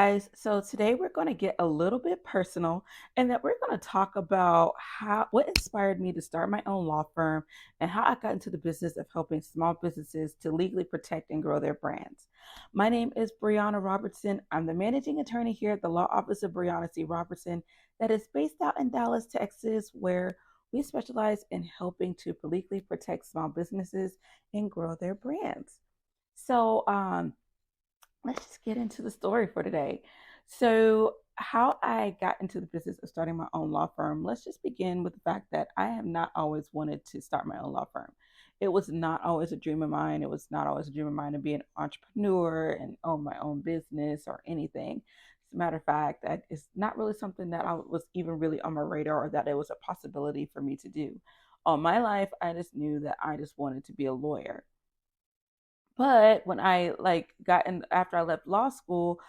guys. So today we're going to get a little bit personal and that we're going to talk about what inspired me to start my own law firm and how I got into the business of helping small businesses to legally protect and grow their brands. My name is Briana Robertson. I'm the managing attorney here at the Law Office of Briana C. Robertson that is based out in Dallas, Texas, where we specialize in helping to legally protect small businesses and grow their brands. So, let's just get into the story for today. So, how I got into the business of starting my own law firm, let's just begin with the fact that I have not always wanted to start my own law firm. It was not always a dream of mine. It was not always a dream of mine to be an entrepreneur and own my own business or anything. As a matter of fact, that is not really something that I was even really on my radar or that it was a possibility for me to do. All my life, I just knew that I just wanted to be a lawyer. But when I got in after I left law school,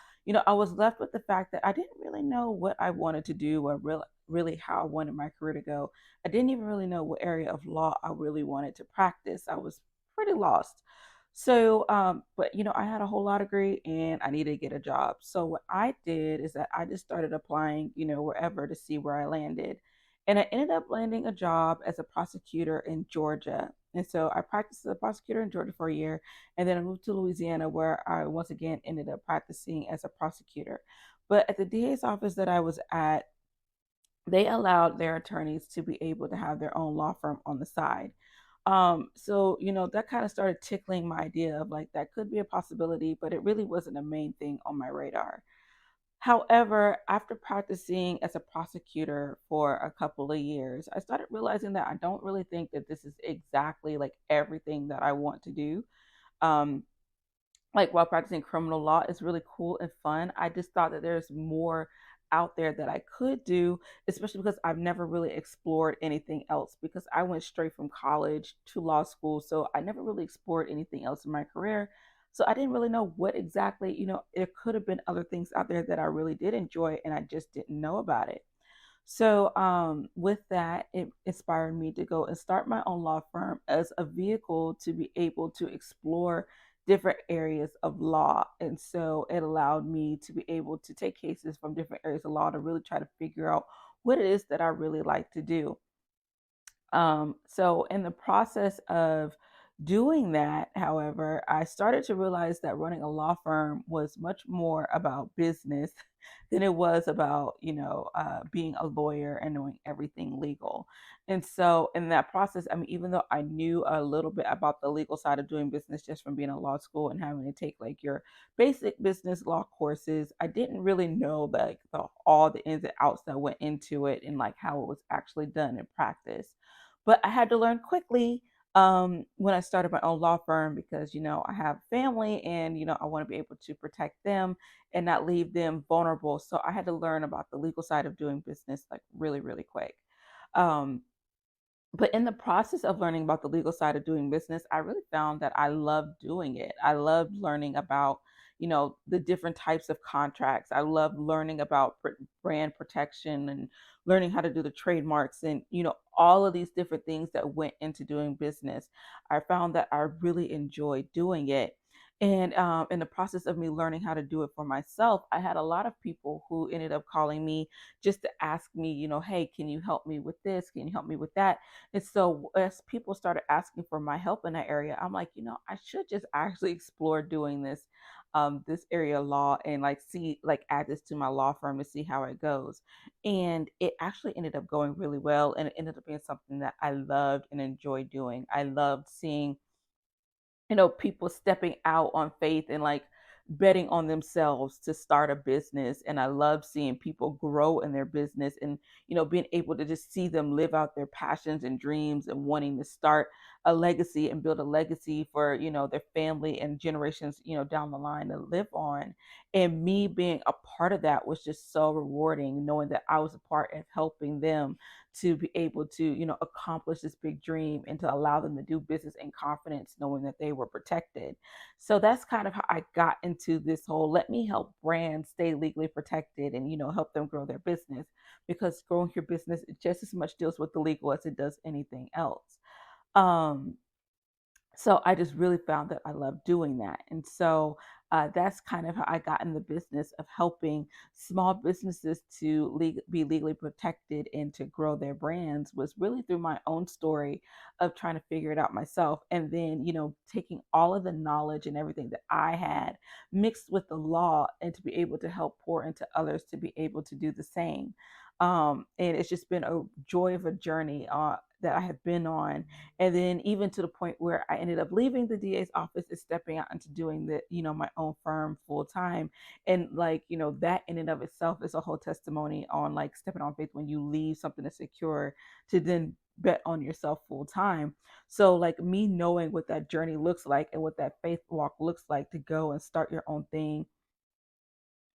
I was left with the fact that I didn't really know what I wanted to do or really how I wanted my career to go. I didn't even really know what area of law I really wanted to practice. I was pretty lost. So, but I had a whole law degree and I needed to get a job. So what I did is that I just started applying, wherever to see where I landed. And I ended up landing a job as a prosecutor in Georgia. And so I practiced as a prosecutor in Georgia for a year. And then I moved to Louisiana, where I once again ended up practicing as a prosecutor. But at the DA's office that I was at, they allowed their attorneys to be able to have their own law firm on the side. So that kind of started tickling my idea of like that could be a possibility, but it really wasn't a main thing on my radar. However, after practicing as a prosecutor for a couple of years, I started realizing that I don't really think that this is exactly like everything that I want to do. Um, like while practicing criminal law is really cool and fun. I just thought that there's more out there that I could do, especially because I've never really explored anything else because I went straight from college to law school. So I never really explored anything else in my career. So I didn't really know what exactly, there could have been other things out there that I really did enjoy and I just didn't know about it. So, with that, it inspired me to go and start my own law firm as a vehicle to be able to explore different areas of law. And so it allowed me to be able to take cases from different areas of law to really try to figure out what it is that I really like to do. So in the process of doing that, however, I started to realize that running a law firm was much more about business than it was about, being a lawyer and knowing everything legal. And so in that process, I mean, even though I knew a little bit about the legal side of doing business just from being in law school and having to take like your basic business law courses, I didn't really know like all the ins and outs that went into it and like how it was actually done in practice. But I had to learn quickly when I started my own law firm because, I have family and, I want to be able to protect them and not leave them vulnerable. So I had to learn about the legal side of doing business like really, really quick. Um, but in the process of learning about the legal side of doing business, I really found that I loved doing it. I loved learning about, the different types of contracts. I loved learning about brand protection and learning how to do the trademarks and, all of these different things that went into doing business. I found that I really enjoyed doing it. And in the process of me learning how to do it for myself, I had a lot of people who ended up calling me just to ask me, hey, can you help me with this? Can you help me with that? And so as people started asking for my help in that area, I'm like, I should just actually explore doing this area of law and like see, like add this to my law firm to see how it goes. And it actually ended up going really well. And it ended up being something that I loved and enjoyed doing. I loved seeing people stepping out on faith and like betting on themselves to start a business. And I love seeing people grow in their business and, being able to just see them live out their passions and dreams and wanting to start a legacy and build a legacy for, their family and generations, down the line to live on. And me being a part of that was just so rewarding, knowing that I was a part of helping them to be able to, accomplish this big dream and to allow them to do business in confidence, knowing that they were protected. So that's kind of how I got into this whole let me help brands stay legally protected and, help them grow their business because growing your business just as much deals with the legal as it does anything else. Um, So I just really found that I love doing that. And so that's kind of how I got in the business of helping small businesses to be legally protected and to grow their brands, was really through my own story of trying to figure it out myself. And then, taking all of the knowledge and everything that I had mixed with the law and to be able to help pour into others to be able to do the same. And it's just been a joy of a journey that I have been on, and then even to the point where I ended up leaving the DA's office and stepping out into doing my own firm full time. And like, that in and of itself is a whole testimony on like stepping on faith when you leave something that's secure to then bet on yourself full time. So like me knowing what that journey looks like and what that faith walk looks like to go and start your own thing,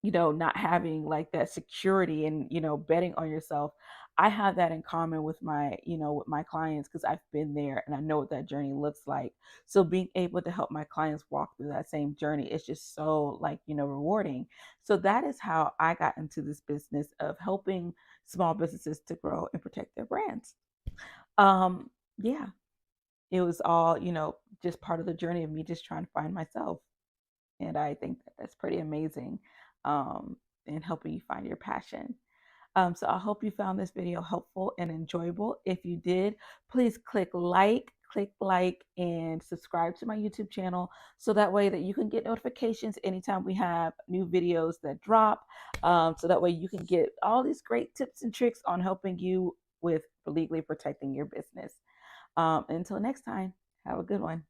not having like that security and, betting on yourself. I have that in common with with my clients because I've been there and I know what that journey looks like. So being able to help my clients walk through that same journey is just so like, rewarding. So that is how I got into this business of helping small businesses to grow and protect their brands. Yeah, it was all, just part of the journey of me just trying to find myself. And I think that that's pretty amazing, um, in helping you find your passion. So I hope you found this video helpful and enjoyable. If you did, please click like, and subscribe to my YouTube channel so that way that you can get notifications anytime we have new videos that drop. So that way you can get all these great tips and tricks on helping you with legally protecting your business. Until next time, have a good one.